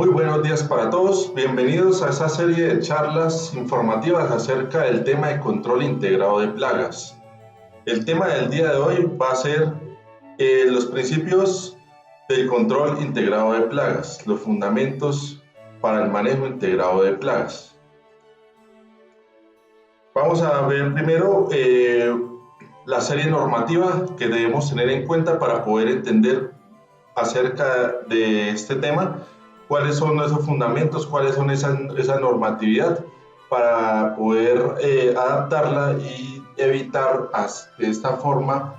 Muy buenos días para todos, bienvenidos a esta serie de charlas informativas acerca del tema de control integrado de plagas. El tema del día de hoy va a ser los principios del control integrado de plagas, los fundamentos para el manejo integrado de plagas. Vamos a ver primero la serie normativa que debemos tener en cuenta para poder entender acerca de este tema. ¿Cuáles son esos fundamentos? ¿Cuáles son esa normatividad para poder adaptarla y evitar de esta forma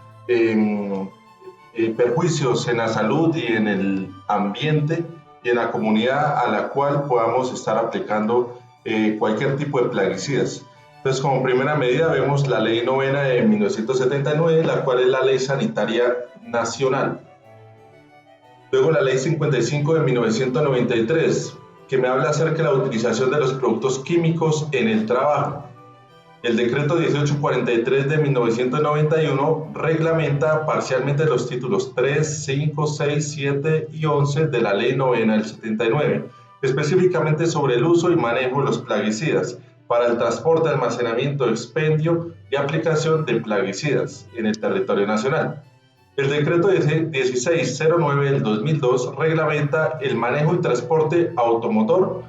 perjuicios en la salud y en el ambiente y en la comunidad a la cual podamos estar aplicando cualquier tipo de plaguicidas? Entonces, como primera medida vemos la Ley 9 de 1979, la cual es la Ley Sanitaria Nacional. Luego la Ley 55 de 1993, que me habla acerca de la utilización de los productos químicos en el trabajo. El Decreto 1843 de 1991 reglamenta parcialmente los títulos 3, 5, 6, 7 y 11 de la Ley 9 del 79, específicamente sobre el uso y manejo de los plaguicidas para el transporte, almacenamiento, expendio y aplicación de plaguicidas en el territorio nacional. El decreto 1609 del 2002 reglamenta el manejo y transporte automotor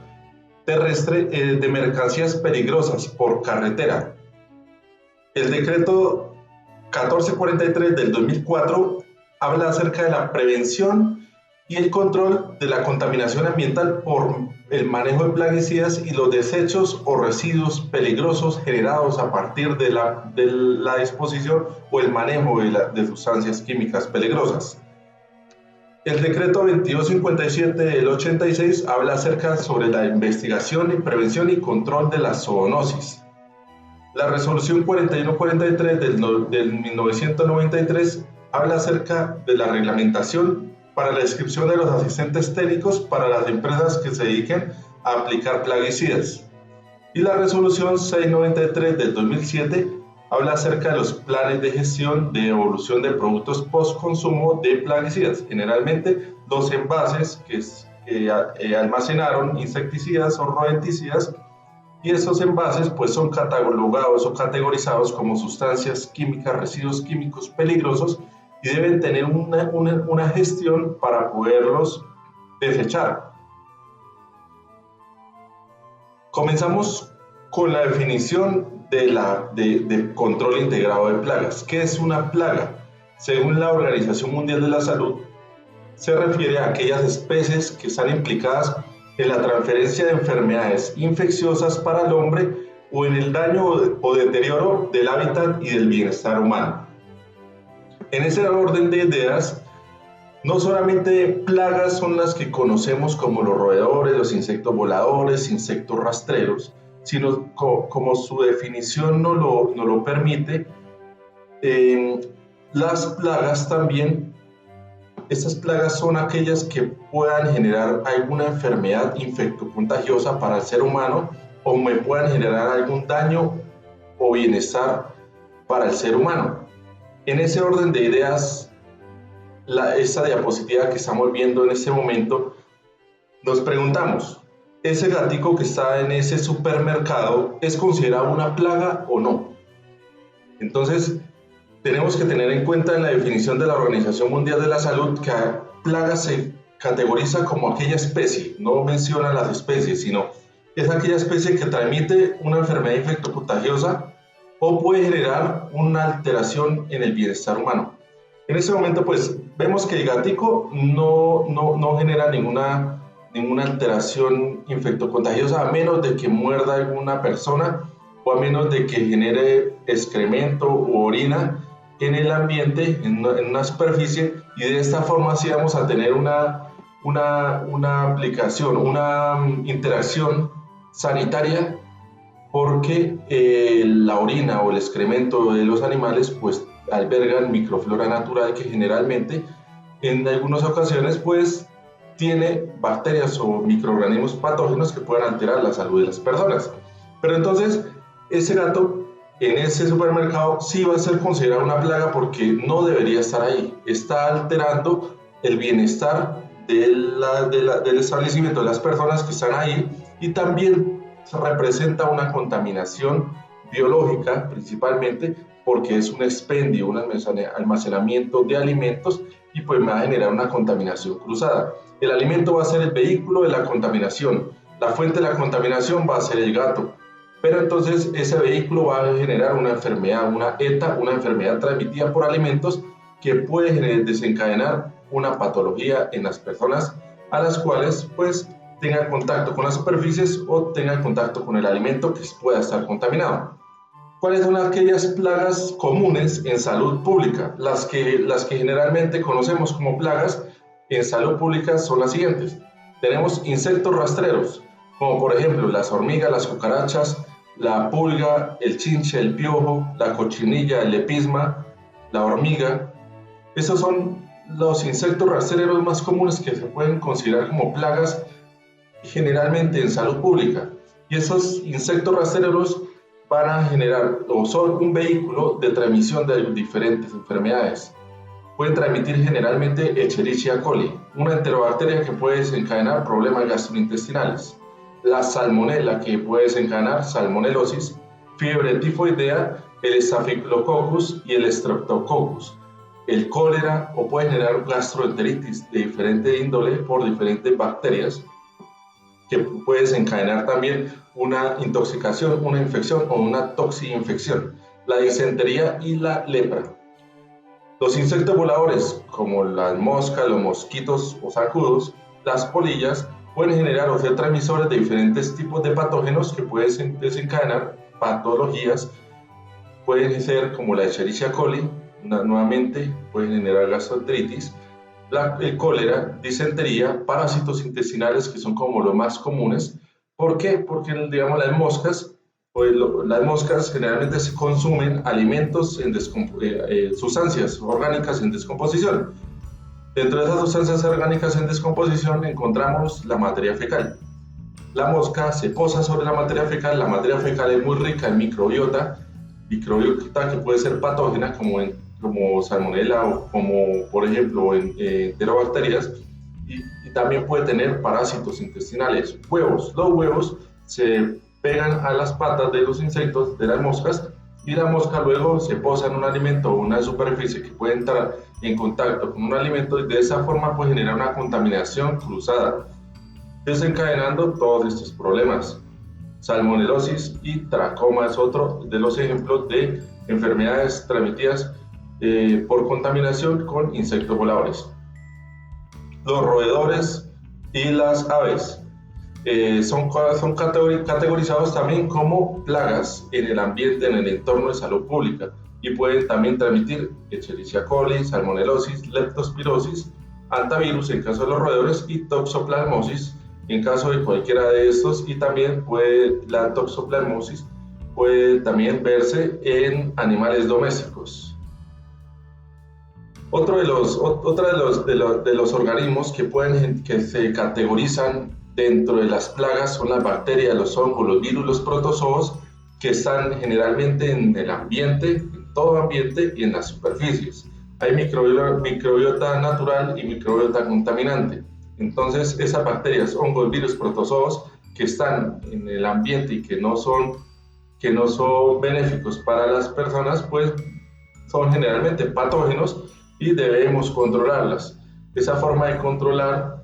terrestre de mercancías peligrosas por carretera. El decreto 1443 del 2004 habla acerca de la prevención y el control de la contaminación ambiental por el manejo de plaguicidas y los desechos o residuos peligrosos generados a partir de la disposición o el manejo de sustancias químicas peligrosas. El decreto 2257 del 86 habla acerca sobre la investigación y prevención y control de la zoonosis. La resolución 4143 del 1993 habla acerca de la reglamentación para la inscripción de los asistentes técnicos para las empresas que se dediquen a aplicar plaguicidas. Y la resolución 693 del 2007 habla acerca de los planes de gestión de evolución de productos post-consumo de plaguicidas, generalmente los envases que almacenaron insecticidas o rodenticidas, y esos envases pues son catalogados o categorizados como sustancias químicas, residuos químicos peligrosos, y deben tener una gestión para poderlos desechar. Comenzamos con la definición de control integrado de plagas. ¿Qué es una plaga? Según la Organización Mundial de la Salud, se refiere a aquellas especies que están implicadas en la transferencia de enfermedades infecciosas para el hombre o en el daño o deterioro del hábitat y del bienestar humano. En ese orden de ideas, no solamente plagas son las que conocemos como los roedores, los insectos voladores, insectos rastreros, sino como su definición no lo permite, las plagas también, estas plagas son aquellas que puedan generar alguna enfermedad infectocontagiosa para el ser humano o me puedan generar algún daño o bienestar para el ser humano. En ese orden de ideas, esta diapositiva que estamos viendo en este momento, nos preguntamos, ¿ese gatico que está en ese supermercado es considerado una plaga o no? Entonces, tenemos que tener en cuenta en la definición de la Organización Mundial de la Salud que plaga se categoriza como aquella especie, no menciona las especies, sino es aquella especie que transmite una enfermedad infectocontagiosa o puede generar una alteración en el bienestar humano. En este momento, pues, vemos que el gatico no genera ninguna alteración infectocontagiosa a menos de que muerda a alguna persona o a menos de que genere excremento u orina en el ambiente, en una superficie, y de esta forma sí vamos a tener una aplicación, una interacción sanitaria, porque la orina o el excremento de los animales pues albergan microflora natural que generalmente en algunas ocasiones pues tiene bacterias o microorganismos patógenos que pueden alterar la salud de las personas. Pero entonces ese gato en ese supermercado sí va a ser considerado una plaga porque no debería estar ahí, está alterando el bienestar del establecimiento, de las personas que están ahí, y también representa una contaminación biológica principalmente porque es un expendio, un almacenamiento de alimentos y pues me va a generar una contaminación cruzada. El alimento va a ser el vehículo de la contaminación, la fuente de la contaminación va a ser el gato, pero entonces ese vehículo va a generar una enfermedad, una ETA, una enfermedad transmitida por alimentos que puede desencadenar una patología en las personas a las cuales pues tengan contacto con las superficies o tengan contacto con el alimento que pueda estar contaminado. ¿Cuáles son aquellas plagas comunes en salud pública? Las que generalmente conocemos como plagas en salud pública son las siguientes. Tenemos insectos rastreros, como por ejemplo las hormigas, las cucarachas, la pulga, el chinche, el piojo, la cochinilla, el lepisma, la hormiga. Esos son los insectos rastreros más comunes que se pueden considerar como plagas generalmente en salud pública. Y esos insectos rastreros van a generar o son un vehículo de transmisión de diferentes enfermedades. Pueden transmitir generalmente Escherichia coli, una enterobacteria que puede desencadenar problemas gastrointestinales. La salmonela, que puede desencadenar salmonelosis, fiebre tifoidea, el Staphylococcus y el Streptococcus. El cólera o puede generar gastroenteritis de diferente índole por diferentes bacterias, que puede desencadenar también una intoxicación, una infección o una toxinfección, la disentería y la lepra. Los insectos voladores, como las moscas, los mosquitos o zancudos, las polillas, pueden generar o ser transmisores de diferentes tipos de patógenos que pueden desencadenar patologías. Pueden ser como la Escherichia coli, nuevamente pueden generar gastroenteritis, el cólera, disentería, parásitos intestinales que son como los más comunes. ¿Por qué? Porque digamos las moscas generalmente se consumen alimentos sustancias orgánicas en descomposición. Dentro de esas sustancias orgánicas en descomposición encontramos la materia fecal. La mosca se posa sobre la materia fecal es muy rica en microbiota que puede ser patógena como salmonella o como por ejemplo enterobacterias y también puede tener parásitos intestinales. Los huevos se pegan a las patas de los insectos, de las moscas, y la mosca luego se posa en un alimento o una superficie que puede entrar en contacto con un alimento y de esa forma puede generar una contaminación cruzada, desencadenando todos estos problemas. Salmonelosis y tracoma es otro de los ejemplos de enfermedades transmitidas por contaminación con insectos voladores. Los roedores y las aves son categorizados también como plagas en el ambiente, en el entorno de salud pública y pueden también transmitir Escherichia coli, salmonelosis, leptospirosis, hantavirus en caso de los roedores y toxoplasmosis en caso de cualquiera de estos, y también la toxoplasmosis puede también verse en animales domésticos. Otro de los organismos que se categorizan dentro de las plagas son las bacterias, los hongos, los virus, los protozoos, que están generalmente en el ambiente, en todo ambiente y en las superficies. Hay microbiota natural y microbiota contaminante. Entonces, esas bacterias, hongos, virus, protozoos que están en el ambiente y que no son benéficos para las personas, pues son generalmente patógenos y debemos controlarlas. Esa forma de controlar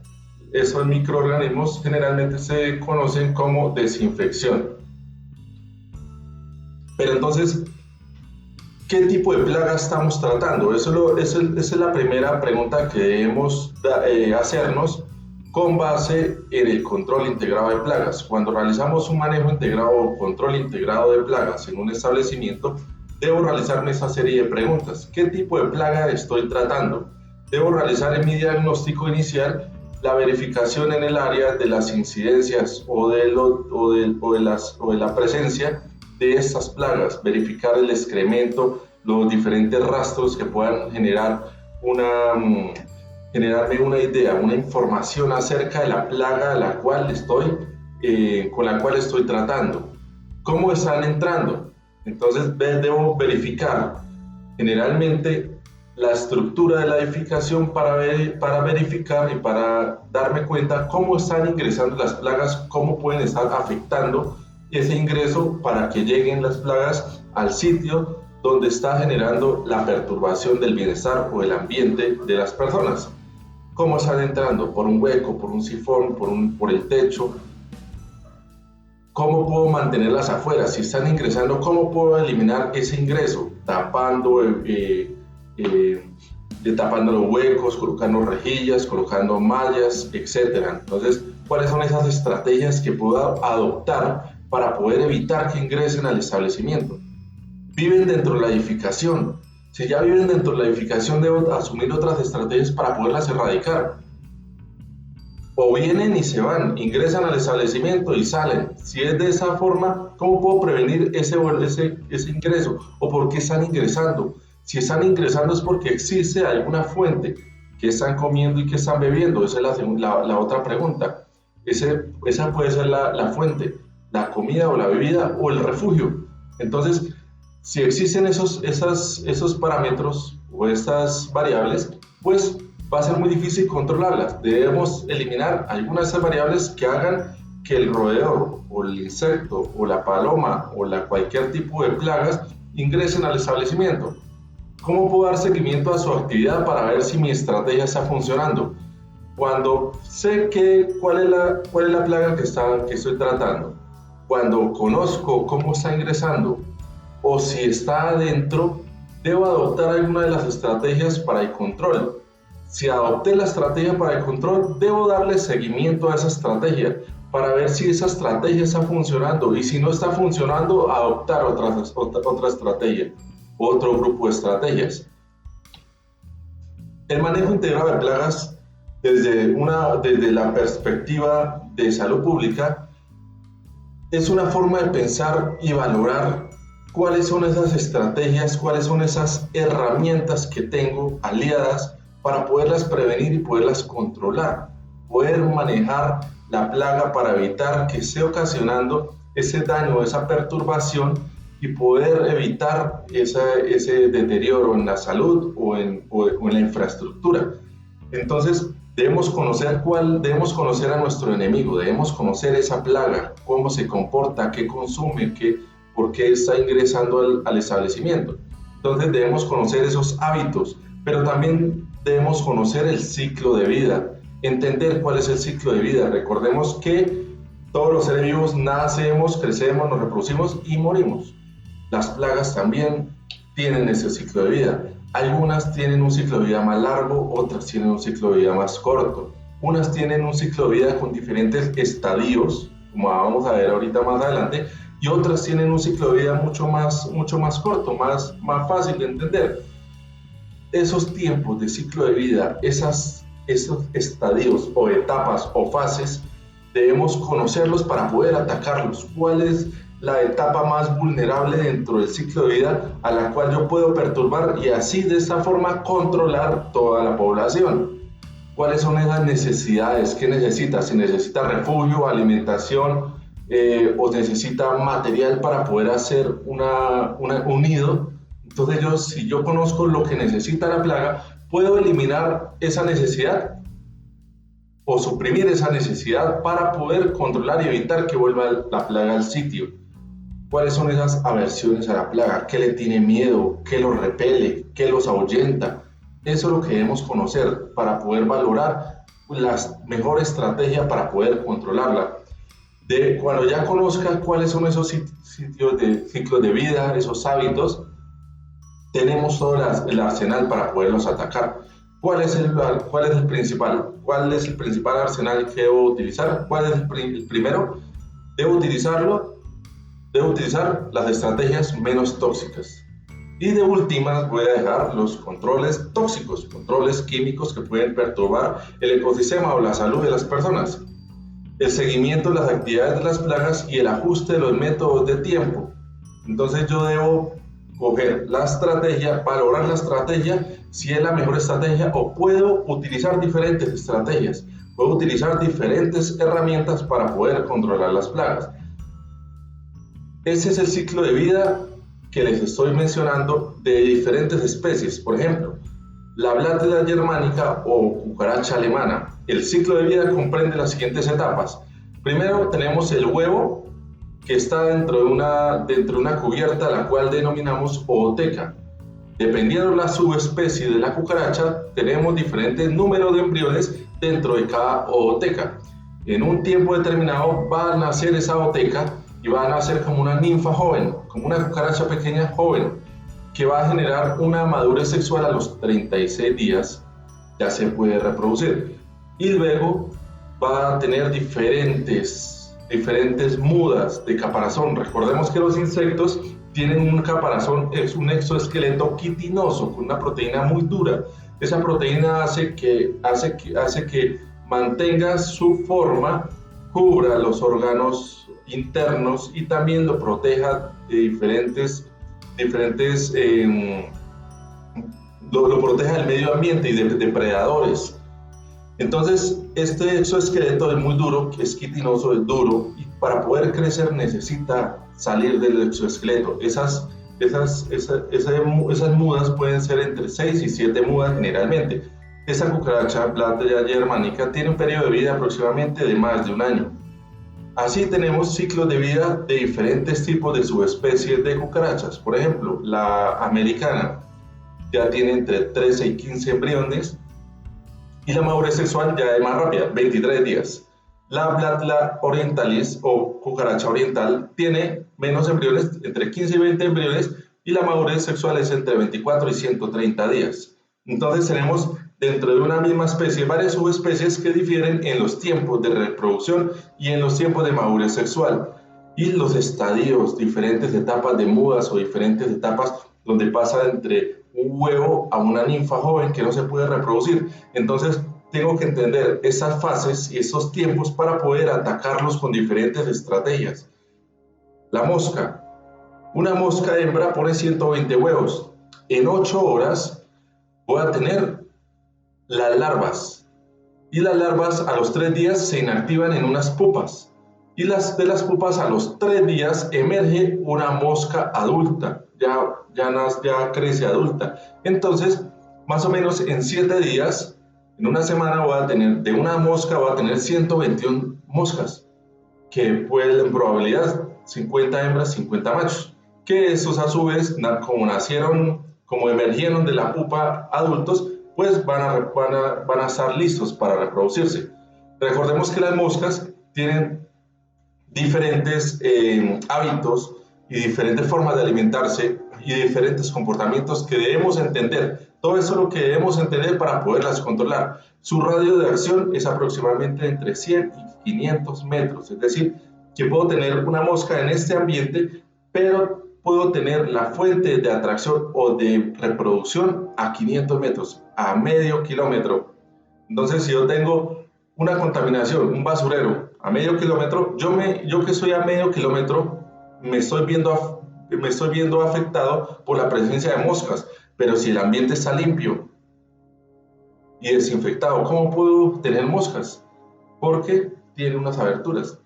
esos microorganismos generalmente se conocen como desinfección. Pero entonces, ¿qué tipo de plaga estamos tratando? Esa es la primera pregunta que debemos hacernos con base en el control integrado de plagas. Cuando realizamos un manejo integrado o control integrado de plagas en un establecimiento, debo realizarme esa serie de preguntas. ¿Qué tipo de plaga estoy tratando? Debo realizar en mi diagnóstico inicial la verificación en el área de las incidencias o de la presencia de estas plagas, verificar el excremento, los diferentes rastros que puedan generarme una idea, una información acerca de la plaga con la cual estoy tratando. ¿Cómo están entrando? Entonces debo verificar generalmente la estructura de la edificación para verificar y para darme cuenta cómo están ingresando las plagas, cómo pueden estar afectando ese ingreso para que lleguen las plagas al sitio donde está generando la perturbación del bienestar o el ambiente de las personas. ¿Cómo están entrando? ¿Por un hueco, por un sifón, por el techo? ¿Cómo puedo mantenerlas afuera? Si están ingresando, ¿cómo puedo eliminar ese ingreso? Tapando los huecos, colocando rejillas, colocando mallas, etc. Entonces, ¿cuáles son esas estrategias que puedo adoptar para poder evitar que ingresen al establecimiento? Viven dentro de la edificación. Si ya viven dentro de la edificación, debo asumir otras estrategias para poderlas erradicar. O vienen y se van, ingresan al establecimiento y salen. Si es de esa forma, ¿cómo puedo prevenir ese ingreso? ¿O por qué están ingresando? Si están ingresando es porque existe alguna fuente que están comiendo y que están bebiendo. Esa es la otra pregunta. Esa puede ser la fuente, la comida o la bebida o el refugio. Entonces, si existen esos parámetros o estas variables, pues va a ser muy difícil controlarlas. Debemos eliminar algunas de esas variables que hagan que el roedor o el insecto o la paloma o cualquier tipo de plagas ingresen al establecimiento. ¿Cómo puedo dar seguimiento a su actividad para ver si mi estrategia está funcionando? Cuando sé cuál es la plaga que estoy tratando, cuando conozco cómo está ingresando o si está adentro, debo adoptar alguna de las estrategias para el control. Si adopté la estrategia para el control, debo darle seguimiento a esa estrategia para ver si esa estrategia está funcionando, y si no está funcionando, adoptar otra estrategia, otro grupo de estrategias. El manejo integrado de plagas desde la perspectiva de salud pública es una forma de pensar y valorar cuáles son esas estrategias, cuáles son esas herramientas que tengo aliadas para poderlas prevenir y poderlas controlar, poder manejar la plaga para evitar que esté ocasionando ese daño, esa perturbación, y poder evitar ese deterioro en la salud o en la infraestructura. Entonces, debemos conocer a nuestro enemigo, debemos conocer esa plaga, cómo se comporta, qué consume, por qué está ingresando al establecimiento. Entonces, debemos conocer esos hábitos, pero también debemos conocer el ciclo de vida, entender cuál es el ciclo de vida. Recordemos que todos los seres vivos nacemos, crecemos, nos reproducimos y morimos. Las plagas también tienen ese ciclo de vida. Algunas tienen un ciclo de vida más largo, otras tienen un ciclo de vida más corto. Unas tienen un ciclo de vida con diferentes estadios, como vamos a ver ahorita más adelante, y otras tienen un ciclo de vida mucho más corto, más fácil de entender. Esos tiempos de ciclo de vida, esos estadios o etapas o fases, debemos conocerlos para poder atacarlos. ¿Cuál es la etapa más vulnerable dentro del ciclo de vida a la cual yo puedo perturbar y así de esta forma controlar toda la población? ¿Cuáles son esas necesidades? ¿Qué necesita? Si necesita refugio, alimentación, o necesita material para poder hacer un nido. Entonces si yo conozco lo que necesita la plaga, puedo eliminar esa necesidad o suprimir esa necesidad para poder controlar y evitar que vuelva la plaga al sitio. ¿Cuáles son esas aversiones a la plaga? ¿Qué le tiene miedo? ¿Qué los repele? ¿Qué los ahuyenta? Eso es lo que debemos conocer para poder valorar la mejor estrategia para poder controlarla. Cuando ya conozca cuáles son esos ciclos de vida, esos hábitos, tenemos todo el arsenal para poderlos atacar. ¿Cuál es el principal? ¿Cuál es el principal arsenal que debo utilizar? ¿Cuál es el primero? Debo utilizar las estrategias menos tóxicas. Y de últimas voy a dejar los controles tóxicos, controles químicos que pueden perturbar el ecosistema o la salud de las personas. El seguimiento de las actividades de las plagas y el ajuste de los métodos de tiempo. Entonces yo debo coger la estrategia, valorar la estrategia, si es la mejor estrategia, o puedo utilizar diferentes estrategias, puedo utilizar diferentes herramientas para poder controlar las plagas. Ese es el ciclo de vida que les estoy mencionando de diferentes especies. Por ejemplo, La Blattela germanica o cucaracha alemana. El ciclo de vida comprende las siguientes etapas. Primero tenemos el huevo, que está dentro de una cubierta, la cual denominamos ooteca. Dependiendo de la subespecie de la cucaracha, tenemos diferentes números de embriones dentro de cada ooteca. En un tiempo determinado va a nacer esa ooteca y va a nacer como una ninfa joven, como una cucaracha pequeña joven, que va a generar una madurez sexual a los 36 días, ya se puede reproducir. Y luego va a tener diferentes mudas de caparazón. Recordemos que los insectos tienen un caparazón, es un exoesqueleto quitinoso con una proteína muy dura. Esa proteína hace que mantenga su forma, cubra los órganos internos y también lo proteja de diferentes lo proteja del medio ambiente y de depredadores. Entonces, este exoesqueleto es muy duro, es quitinoso, es duro, y para poder crecer necesita salir del exoesqueleto. Esas mudas pueden ser entre 6 y 7 mudas generalmente. Esa cucaracha Blattela germanica tiene un periodo de vida aproximadamente de más de un año. Así tenemos ciclos de vida de diferentes tipos de subespecies de cucarachas. Por ejemplo, la americana ya tiene entre 13 y 15 embriones y la madurez sexual ya es más rápida, 23 días. La Blattela orientalis o cucaracha oriental tiene menos embriones, entre 15 y 20 embriones, y la madurez sexual es entre 24 y 130 días. Entonces tenemos dentro de una misma especie varias subespecies que difieren en los tiempos de reproducción y en los tiempos de madurez sexual. Y los estadios, diferentes etapas de mudas o diferentes etapas donde pasa entre un huevo a una ninfa joven que no se puede reproducir. Entonces tengo que entender esas fases y esos tiempos para poder atacarlos con diferentes estrategias. La mosca. Una mosca hembra pone 120 huevos. En 8 horas voy a tener las larvas. Y las larvas a los 3 días se inactivan en unas pupas. Y de las pupas a los 3 días emerge una mosca adulta. Ya crece adulta. Entonces, más o menos en 7 días, en una semana de una mosca voy a tener 121 moscas, que pueden en probabilidad 50 hembras, 50 machos, que esos a su vez, como emergieron de la pupa adultos, pues van a estar listos para reproducirse. Recordemos que las moscas tienen diferentes hábitos y diferentes formas de alimentarse y diferentes comportamientos que debemos entender. Todo eso es lo que debemos entender para poderlas controlar. Su radio de acción es aproximadamente entre 100 y 500 metros, es decir, que puedo tener una mosca en este ambiente, pero puedo tener la fuente de atracción o de reproducción a 500 metros, a medio kilómetro. Entonces, si yo tengo una contaminación, un basurero a medio kilómetro, yo que estoy a medio kilómetro me estoy viendo afectado por la presencia de moscas. Pero si el ambiente está limpio y desinfectado, ¿cómo puedo tener moscas? Porque tiene unas aberturas.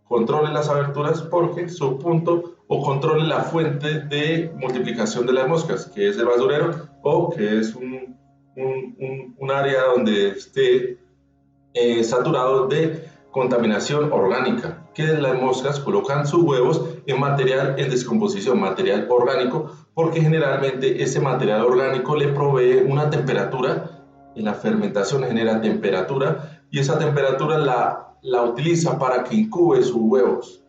Controle las aberturas porque su punto o controle la fuente de multiplicación de las moscas, que es el basurero o que es un área donde esté saturado de contaminación orgánica, que las moscas colocan sus huevos en material en descomposición, material orgánico, porque generalmente ese material orgánico le provee una temperatura. En la fermentación genera temperatura y esa temperatura la utiliza para que incube sus huevos.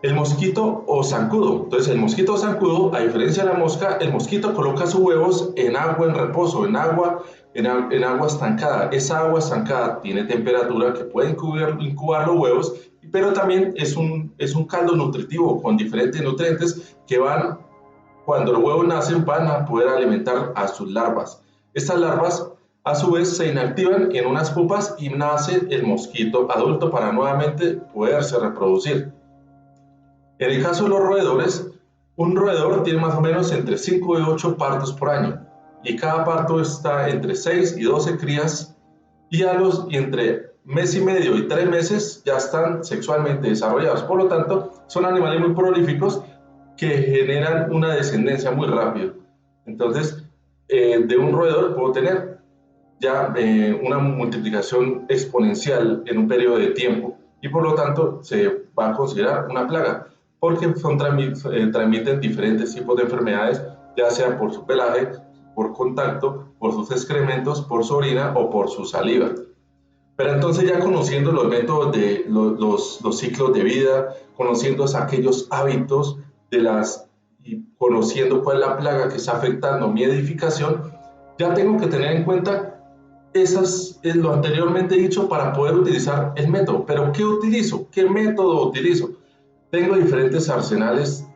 El mosquito o zancudo. Entonces el mosquito zancudo, a diferencia de la mosca, el mosquito coloca sus huevos en agua en reposo, en agua estancada. Esa agua estancada tiene temperatura que puede incubar los huevos, pero también es un caldo nutritivo con diferentes nutrientes que cuando los huevos nacen, van a poder alimentar a sus larvas. Estas larvas a su vez se inactivan en unas pupas y nace el mosquito adulto para nuevamente poderse reproducir. En el caso de los roedores, un roedor tiene más o menos entre 5 y 8 partos por año y cada parto está entre 6 y 12 crías y entre mes y medio y 3 meses ya están sexualmente desarrollados. Por lo tanto, son animales muy prolíficos que generan una descendencia muy rápido. Entonces, de un roedor puedo tener ya una multiplicación exponencial en un periodo de tiempo y por lo tanto se va a considerar una plaga porque transmiten diferentes tipos de enfermedades, ya sea por su pelaje, por contacto, por sus excrementos, por su orina o por su saliva. Pero entonces ya conociendo los métodos de los ciclos de vida, conociendo aquellos hábitos y conociendo cuál es la plaga que está afectando mi edificación, ya tengo que tener en cuenta lo anteriormente dicho para poder utilizar el método. Pero ¿qué utilizo? ¿Qué método utilizo? Tengo diferentes arsenales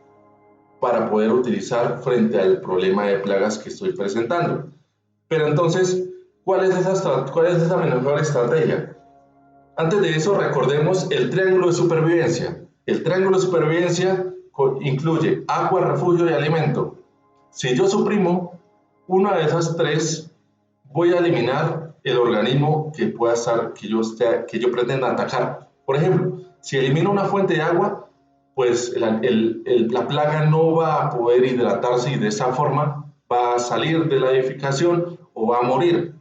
para poder utilizar frente al problema de plagas que estoy presentando. Pero entonces, ¿cuál es esa mejor estrategia? Antes de eso, recordemos el triángulo de supervivencia. El triángulo de supervivencia incluye agua, refugio y alimento. Si yo suprimo una de esas tres, voy a eliminar el organismo que yo pretenda atacar. Por ejemplo, si elimino una fuente de agua, pues la plaga no va a poder hidratarse y de esa forma va a salir de la edificación o va a morir.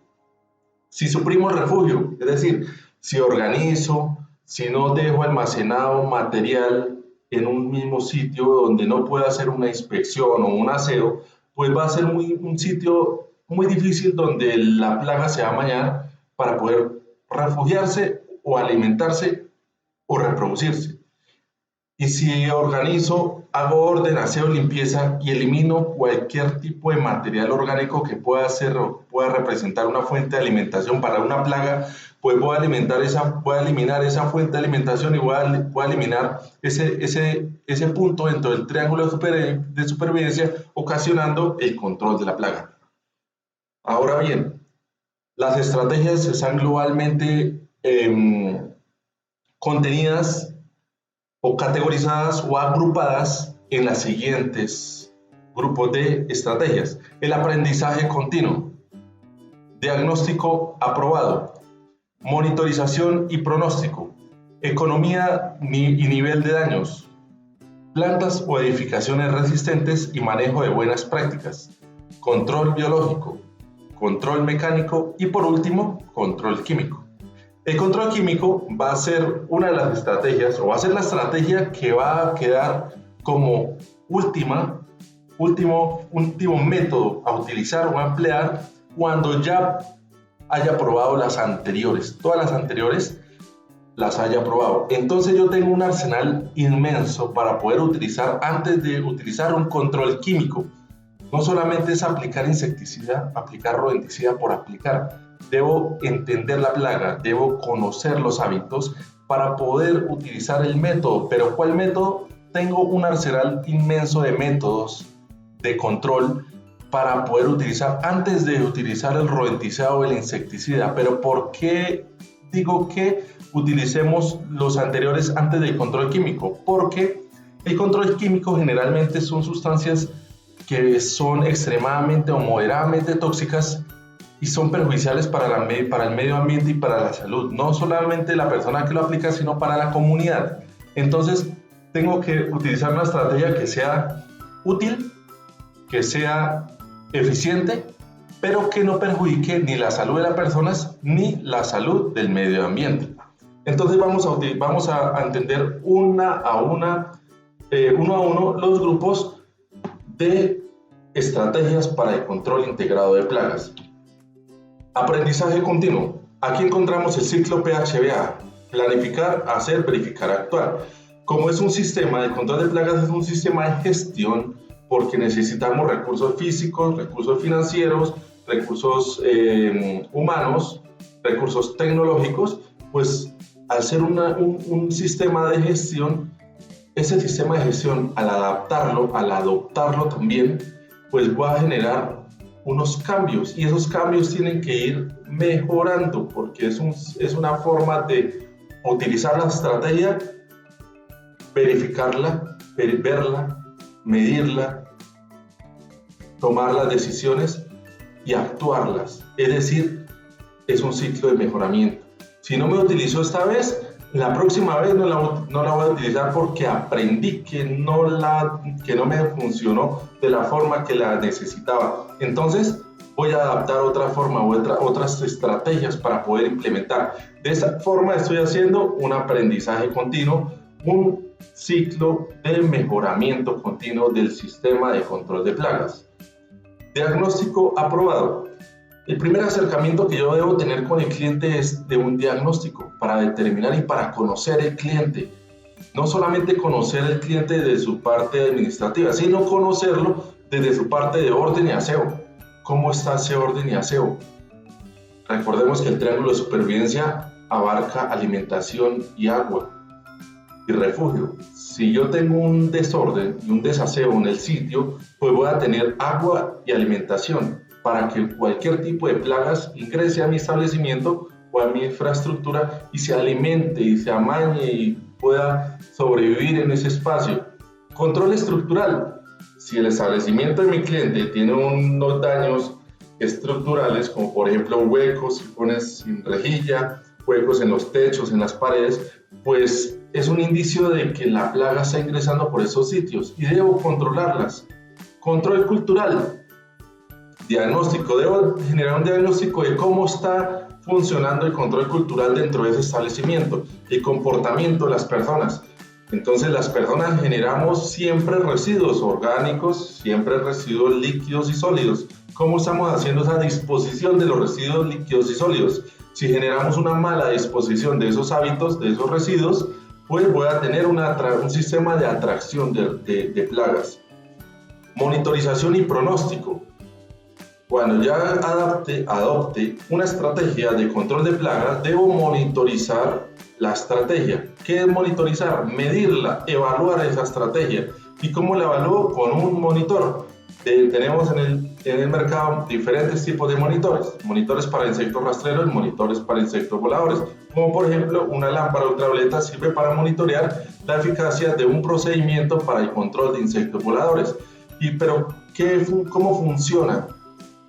Si suprimo el refugio, es decir, si organizo, si no dejo almacenado material en un mismo sitio donde no pueda hacer una inspección o un aseo, pues va a ser un sitio muy difícil donde la plaga se va a bañar para poder refugiarse o alimentarse o reproducirse. Y si organizo, hago orden, aseo, limpieza y elimino cualquier tipo de material orgánico que pueda representar una fuente de alimentación para una plaga, pues voy a eliminar esa fuente de alimentación y voy a eliminar ese punto dentro del triángulo de supervivencia, ocasionando el control de la plaga. Ahora bien, las estrategias están globalmente contenidas o categorizadas o agrupadas en las siguientes grupos de estrategias. El aprendizaje continuo, diagnóstico aprobado, monitorización y pronóstico, economía y nivel de daños, plantas o edificaciones resistentes y manejo de buenas prácticas, control biológico, control mecánico y por último, control químico. El control químico va a ser una de las estrategias o va a ser la estrategia que va a quedar como último método a utilizar o a emplear cuando ya haya probado las anteriores. Todas las anteriores las haya probado. Entonces yo tengo un arsenal inmenso para poder utilizar antes de utilizar un control químico. No solamente es aplicar insecticida, aplicar rodenticida por aplicar. Debo entender la plaga, debo conocer los hábitos para poder utilizar el método. ¿Pero cuál método? Tengo un arsenal inmenso de métodos de control para poder utilizar antes de utilizar el rodenticida o el insecticida. ¿Pero por qué digo que utilicemos los anteriores antes del control químico? Porque el control químico generalmente son sustancias que son extremadamente o moderadamente tóxicas y son perjudiciales para el medio ambiente y para la salud, no solamente la persona que lo aplica, sino para la comunidad. Entonces, tengo que utilizar una estrategia que sea útil, que sea eficiente, pero que no perjudique ni la salud de las personas ni la salud del medio ambiente. Entonces, vamos a entender uno a uno los grupos de estrategias para el control integrado de plagas. Aprendizaje continuo. Aquí encontramos el ciclo PHBA: planificar, hacer, verificar, actuar. Como es un sistema de control de plagas, es un sistema de gestión porque necesitamos recursos físicos, recursos financieros, recursos humanos, recursos tecnológicos, pues al ser un sistema de gestión, ese sistema de gestión al adoptarlo también, pues va a generar unos cambios y esos cambios tienen que ir mejorando porque es una forma de utilizar la estrategia, verificarla, verla, medirla, tomar las decisiones y actuarlas. Es decir, es un ciclo de mejoramiento. Si no me utilizó esta vez, la próxima vez no la voy a utilizar porque aprendí que no me funcionó de la forma que la necesitaba. Entonces, voy a adaptar otra forma u otras estrategias para poder implementar. De esa forma estoy haciendo un aprendizaje continuo, un ciclo de mejoramiento continuo del sistema de control de plagas. Diagnóstico aprobado. El primer acercamiento que yo debo tener con el cliente es de un diagnóstico para determinar y para conocer el cliente. No solamente conocer el cliente desde su parte administrativa, sino conocerlo desde su parte de orden y aseo. ¿Cómo está ese orden y aseo? Recordemos que el triángulo de supervivencia abarca alimentación y agua y refugio. Si yo tengo un desorden y un desaseo en el sitio, pues voy a tener agua y alimentación para que cualquier tipo de plagas ingrese a mi establecimiento o a mi infraestructura y se alimente y se amañe y pueda sobrevivir en ese espacio. Control estructural. Si el establecimiento de mi cliente tiene unos daños estructurales, como por ejemplo huecos, sifones sin rejilla, huecos en los techos, en las paredes, pues es un indicio de que la plaga está ingresando por esos sitios y debo controlarlas. Control cultural. Diagnóstico. Debo generar un diagnóstico de cómo está funcionando el control cultural dentro de ese establecimiento, el comportamiento de las personas. Entonces las personas generamos siempre residuos orgánicos, siempre residuos líquidos y sólidos. ¿Cómo estamos haciendo esa disposición de los residuos líquidos y sólidos? Si generamos una mala disposición de esos hábitos, de esos residuos, pues voy a tener un sistema de atracción de plagas. Monitorización y pronóstico. Cuando ya adopte una estrategia de control de plagas, debo monitorizar la estrategia. ¿Qué es monitorizar? Medirla, evaluar esa estrategia. ¿Y cómo la evalúo? Con un monitor. Tenemos en el mercado diferentes tipos de monitores. Monitores para insectos rastreros, monitores para insectos voladores. Como por ejemplo, una lámpara ultravioleta sirve para monitorear la eficacia de un procedimiento para el control de insectos voladores. Pero, ¿cómo funciona?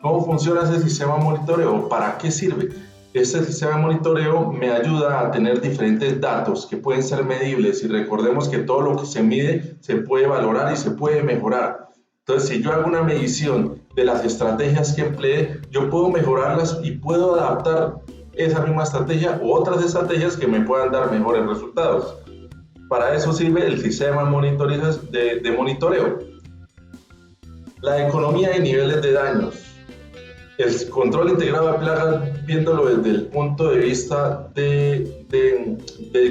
¿Cómo funciona ese sistema de monitoreo? ¿Para qué sirve? Este sistema de monitoreo me ayuda a tener diferentes datos que pueden ser medibles y recordemos que todo lo que se mide se puede valorar y se puede mejorar. Entonces, si yo hago una medición de las estrategias que empleé, yo puedo mejorarlas y puedo adaptar esa misma estrategia u otras estrategias que me puedan dar mejores resultados. Para eso sirve el sistema de monitoreo. La economía de niveles de daños. El control integrado de plagas, viéndolo desde el punto de vista del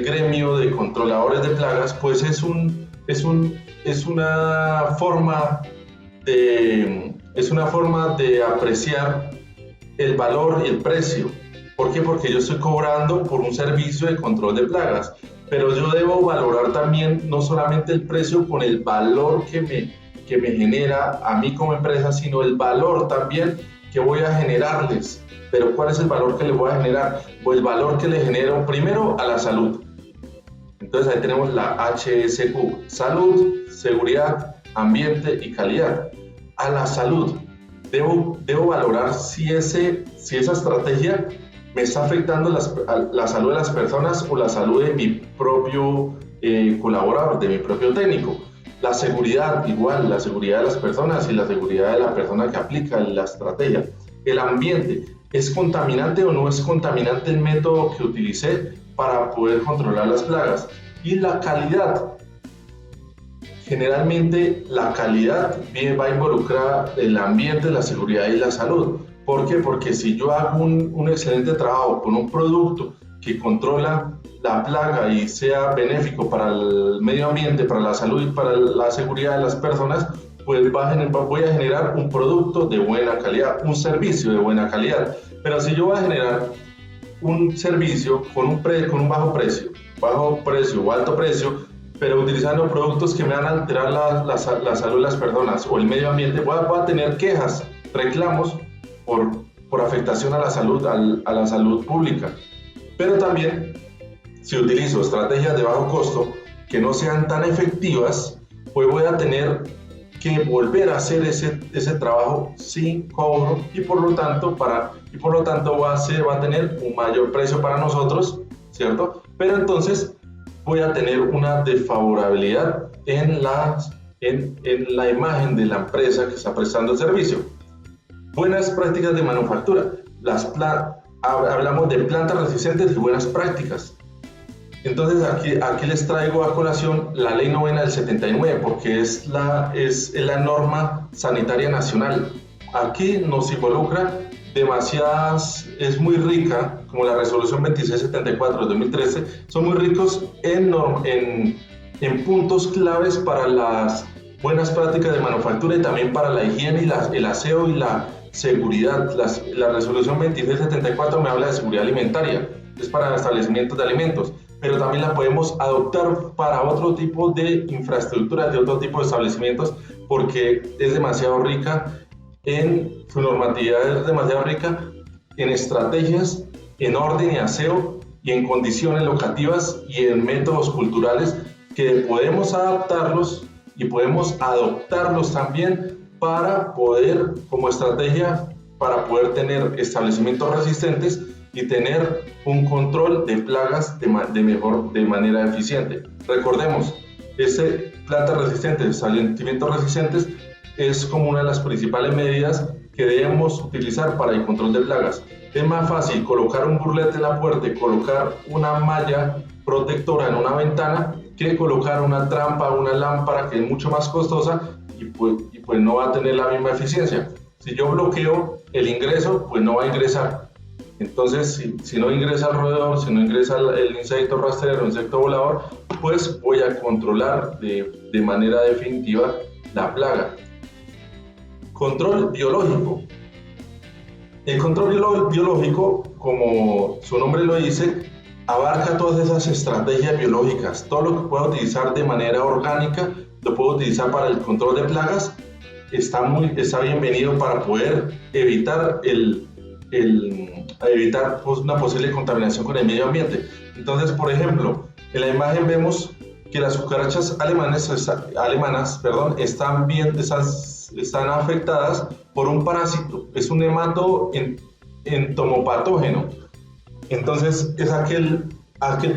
gremio de controladores de plagas, pues es una forma de apreciar el valor y el precio. ¿Por qué? Porque yo estoy cobrando por un servicio de control de plagas, pero yo debo valorar también no solamente el precio con el valor que me genera a mí como empresa, sino el valor también que voy a generarles. Pero ¿cuál es el valor que les voy a generar? Pues el valor que le genero primero a la salud. Entonces ahí tenemos la HSQ, salud, seguridad, ambiente y calidad. A la salud, debo valorar si esa estrategia me está afectando la salud de las personas o la salud de mi propio colaborador, de mi propio técnico. La seguridad, igual, la seguridad de las personas y la seguridad de la persona que aplica la estrategia. El ambiente, ¿es contaminante o no es contaminante el método que utilicé para poder controlar las plagas? Y la calidad. Generalmente la calidad va involucrada el ambiente, la seguridad y la salud. ¿Por qué? Porque si yo hago un excelente trabajo con un producto que controla la plaga y sea benéfico para el medio ambiente, para la salud y para la seguridad de las personas, pues voy a generar un producto de buena calidad, un servicio de buena calidad. Pero si yo voy a generar un servicio con un bajo precio o alto precio, pero utilizando productos que me van a alterar la salud de las personas o el medio ambiente, voy a tener quejas, reclamos por afectación a la salud pública. Pero también, si utilizo estrategias de bajo costo que no sean tan efectivas, pues voy a tener que volver a hacer ese trabajo sin cobro y por lo tanto va a tener un mayor precio para nosotros, ¿cierto? Pero entonces voy a tener una desfavorabilidad en la imagen de la empresa que está prestando el servicio. Buenas prácticas de manufactura. Hablamos de plantas resistentes y buenas prácticas. Entonces aquí les traigo a colación la Ley 9 del 79, porque es la norma sanitaria nacional. Aquí nos involucra demasiadas, es muy rica, como la resolución 2674 de 2013, son muy ricos en puntos claves para las buenas prácticas de manufactura y también para la higiene y el aseo y la seguridad. La resolución 2674 me habla de seguridad alimentaria, es para establecimientos de alimentos, pero también la podemos adoptar para otro tipo de infraestructuras, de otro tipo de establecimientos, porque es demasiado rica en su normatividad, es demasiado rica en estrategias, en orden y aseo y en condiciones locativas y en métodos culturales que podemos adaptarlos y podemos adoptarlos también para poder, como estrategia, para poder tener establecimientos resistentes y tener un control de plagas de manera eficiente. Recordemos, plantas resistentes, establecimientos resistentes, es como una de las principales medidas que debemos utilizar para el control de plagas. Es más fácil colocar un burlete en la puerta y colocar una malla protectora en una ventana que colocar una trampa, una lámpara, que es mucho más costosa y pues no va a tener la misma eficiencia. Si yo bloqueo el ingreso, pues no va a ingresar. Entonces, si no ingresa el roedor, si no ingresa el insecto rastrero, el insecto volador, pues voy a controlar de manera definitiva la plaga. Control biológico. El control biológico, como su nombre lo dice, abarca todas esas estrategias biológicas. Todo lo que pueda utilizar de manera orgánica, lo puedo utilizar para el control de plagas. Está bienvenido para poder evitar pues, una posible contaminación con el medio ambiente. Entonces, por ejemplo, en la imagen vemos que las cucarachas alemanas están afectadas por un parásito, es un nemato entomopatógeno. Entonces es aquel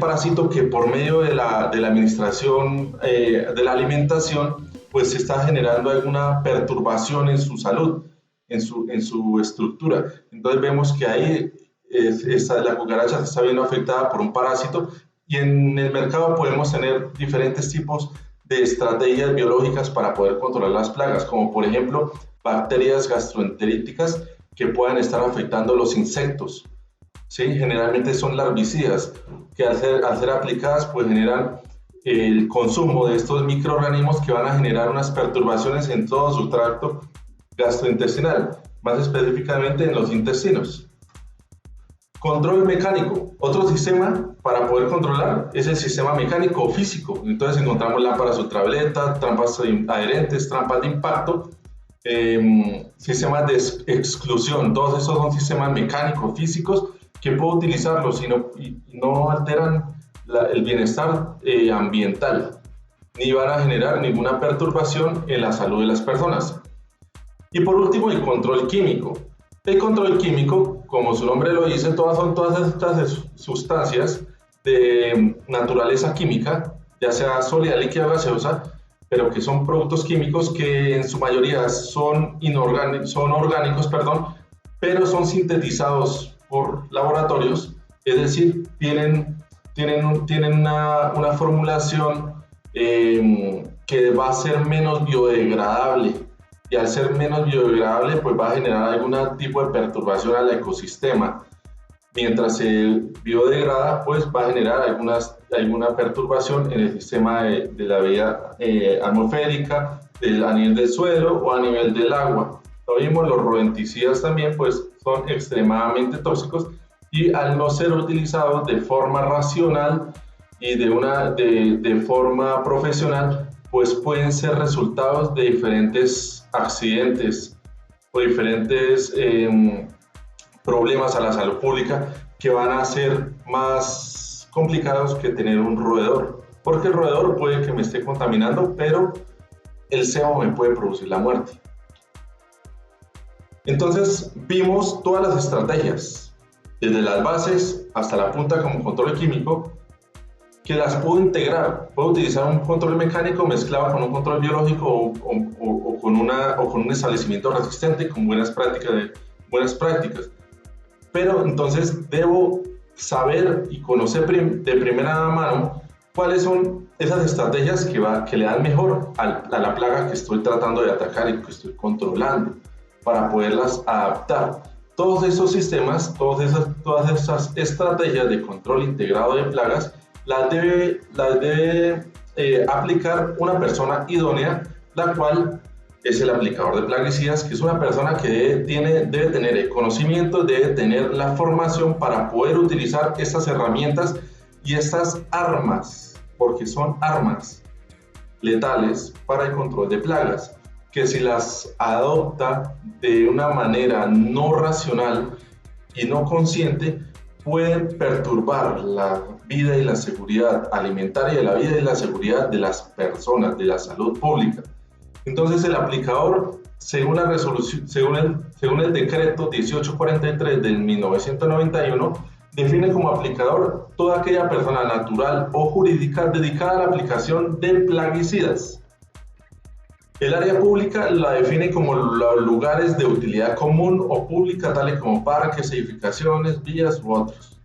parásito que por medio de la administración de la alimentación pues se está generando alguna perturbación en su salud, en su estructura. Entonces vemos que ahí la cucaracha se está viendo afectada por un parásito, y en el mercado podemos tener diferentes tipos de estrategias biológicas para poder controlar las plagas, como por ejemplo bacterias gastroenteríticas que puedan estar afectando los insectos. ¿Sí? Generalmente son larvicidas que al ser aplicadas pues generan el consumo de estos microorganismos que van a generar unas perturbaciones en todo su tracto gastrointestinal, más específicamente en los intestinos. Control mecánico. Otro sistema para poder controlar es el sistema mecánico o físico. Entonces encontramos lámparas ultravioleta, trampas adherentes, trampas de impacto, sistemas de exclusión. Todos esos son sistemas mecánicos, físicos, que puedo utilizarlos y no alteran el bienestar ambiental, ni van a generar ninguna perturbación en la salud de las personas. Y por último, el control químico. El control químico, como su nombre lo dice, son todas estas sustancias de naturaleza química, ya sea sólida, líquida o gaseosa, pero que son productos químicos que en su mayoría son orgánicos, pero son sintetizados por laboratorios, es decir, tienen una formulación que va a ser menos biodegradable. Y al ser menos biodegradable, pues va a generar algún tipo de perturbación al ecosistema. Mientras se biodegrada, pues va a generar alguna perturbación en el sistema de la vida atmosférica, a nivel del suelo o a nivel del agua. Lo mismo, los rodenticidas también pues son extremadamente tóxicos, y al no ser utilizados de forma racional y de forma profesional, pues pueden ser resultados de diferentes accidentes o diferentes problemas a la salud pública que van a ser más complicados que tener un roedor, porque el roedor puede que me esté contaminando, pero el sebo me puede producir la muerte. Entonces vimos todas las estrategias, desde las bases hasta la punta como control químico, que las puedo integrar. Puedo utilizar un control mecánico mezclado con un control biológico o con un establecimiento resistente con buenas prácticas. Pero entonces debo saber y conocer de primera mano cuáles son esas estrategias que le dan mejor a la plaga que estoy tratando de atacar y que estoy controlando para poderlas adaptar. Todos esos sistemas, todas esas estrategias de control integrado de plagas las debe aplicar una persona idónea, la cual es el aplicador de plaguicidas, que es una persona que debe tener el conocimiento, debe tener la formación para poder utilizar estas herramientas y estas armas, porque son armas letales para el control de plagas, que si las adopta de una manera no racional y no consciente, pueden perturbar la vida y la seguridad alimentaria, la vida y la seguridad de las personas, de la salud pública. Entonces el aplicador, según el decreto 1843 del 1991, define como aplicador toda aquella persona natural o jurídica dedicada a la aplicación de plaguicidas. El área pública la define como los lugares de utilidad común o pública, tales como parques, edificaciones, vías u otros.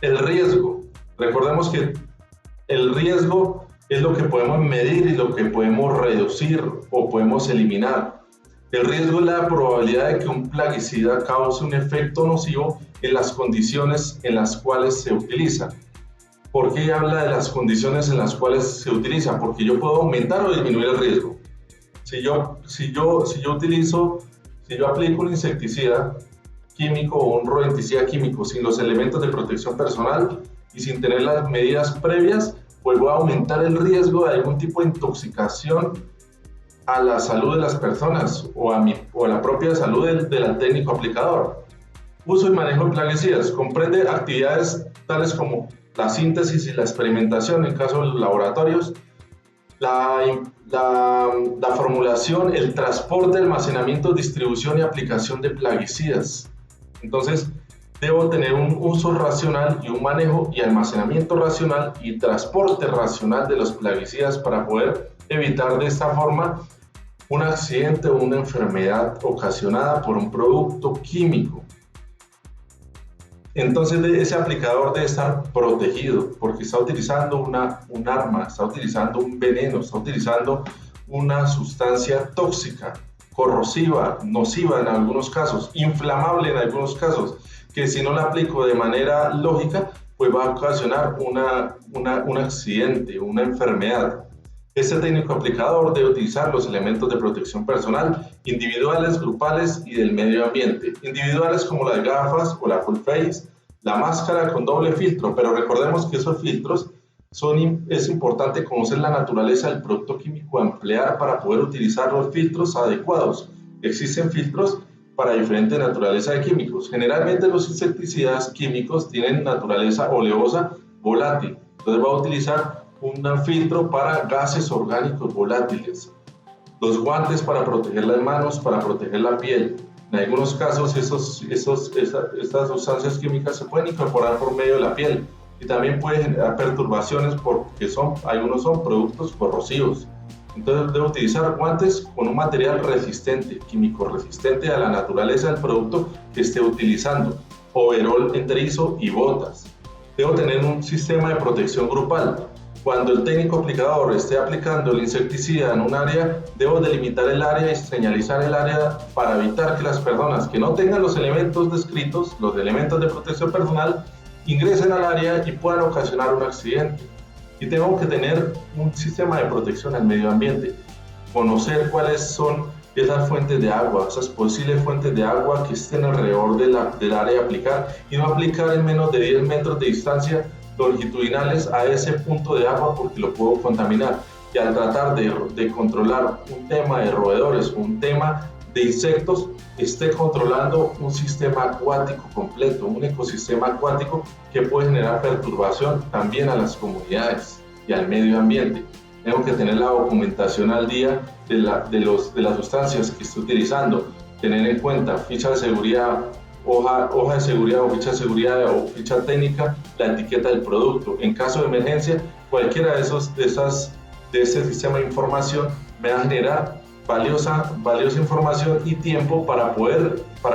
El riesgo. Recordemos que el riesgo es lo que podemos medir y lo que podemos reducir o podemos eliminar. El riesgo es la probabilidad de que un plaguicida cause un efecto nocivo en las condiciones en las cuales se utiliza. ¿Por qué habla de las condiciones en las cuales se utiliza? Porque yo puedo aumentar o disminuir el riesgo. Si yo aplico un insecticida químico o un rodenticida químico sin los elementos de protección personal y sin tener las medidas previas, pues voy a aumentar el riesgo de algún tipo de intoxicación a la salud de las personas o a la propia salud del técnico aplicador. Uso y manejo de plaguicidas comprende actividades tales como la síntesis y la experimentación en caso de los laboratorios, la formulación, el transporte, almacenamiento, distribución y aplicación de plaguicidas. Entonces, debo tener un uso racional y un manejo y almacenamiento racional y transporte racional de los plaguicidas para poder evitar de esta forma un accidente o una enfermedad ocasionada por un producto químico. Entonces ese aplicador debe estar protegido porque está utilizando un arma, está utilizando un veneno, está utilizando una sustancia tóxica, corrosiva, nociva en algunos casos, inflamable en algunos casos, que si no la aplico de manera lógica, pues va a ocasionar un accidente, una enfermedad. Este técnico aplicador debe utilizar los elementos de protección personal, individuales, grupales y del medio ambiente. Individuales como las gafas o la full face, la máscara con doble filtro, pero recordemos que esos filtros es importante conocer la naturaleza del producto químico a emplear para poder utilizar los filtros adecuados. Existen filtros para diferente naturaleza de químicos. Generalmente los insecticidas químicos tienen naturaleza oleosa volátil, entonces va a utilizar un filtro para gases orgánicos volátiles, los guantes para proteger las manos, para proteger la piel. En algunos casos estas sustancias químicas se pueden incorporar por medio de la piel y también pueden generar perturbaciones porque algunos son productos corrosivos. Entonces debo utilizar guantes con un material resistente, químico resistente a la naturaleza del producto que esté utilizando, overol enterizo y botas. Debo tener un sistema de protección grupal. Cuando el técnico aplicador esté aplicando el insecticida en un área, debo delimitar el área y señalizar el área para evitar que las personas que no tengan los elementos descritos, los elementos de protección personal, ingresen al área y puedan ocasionar un accidente. Y tengo que tener un sistema de protección al medio ambiente, conocer cuáles son esas fuentes de agua, esas posibles fuentes de agua que estén alrededor del área de aplicar y no aplicar en menos de 10 metros de distancia longitudinales a ese punto de agua porque lo puedo contaminar. Y al tratar de controlar un tema de roedores o un tema de insectos, esté controlando un sistema acuático completo, un ecosistema acuático que puede generar perturbación también a las comunidades y al medio ambiente. Tengo que tener la documentación al día de las sustancias que estoy utilizando, tener en cuenta ficha de seguridad hoja de seguridad o ficha de seguridad o ficha técnica, la etiqueta del producto. En caso de emergencia, cualquiera de ese sistema de información me va a generar valiosa información y tiempo para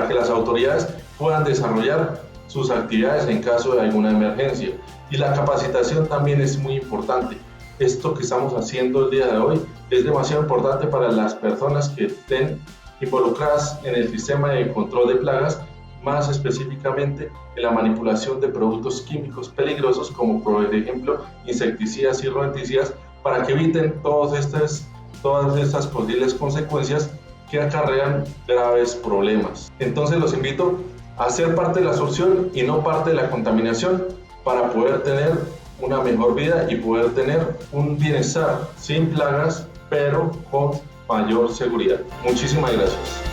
que las autoridades puedan desarrollar sus actividades en caso de alguna emergencia. Y la capacitación también es muy importante. Esto que estamos haciendo el día de hoy es demasiado importante para las personas que estén involucradas en el sistema de control de plagas, más específicamente en la manipulación de productos químicos peligrosos como por ejemplo insecticidas y rodenticidas, para que eviten todas estas posibles consecuencias que acarrean graves problemas. Entonces los invito a ser parte de la solución y no parte de la contaminación para poder tener una mejor vida y poder tener un bienestar sin plagas, pero con mayor seguridad. Muchísimas gracias.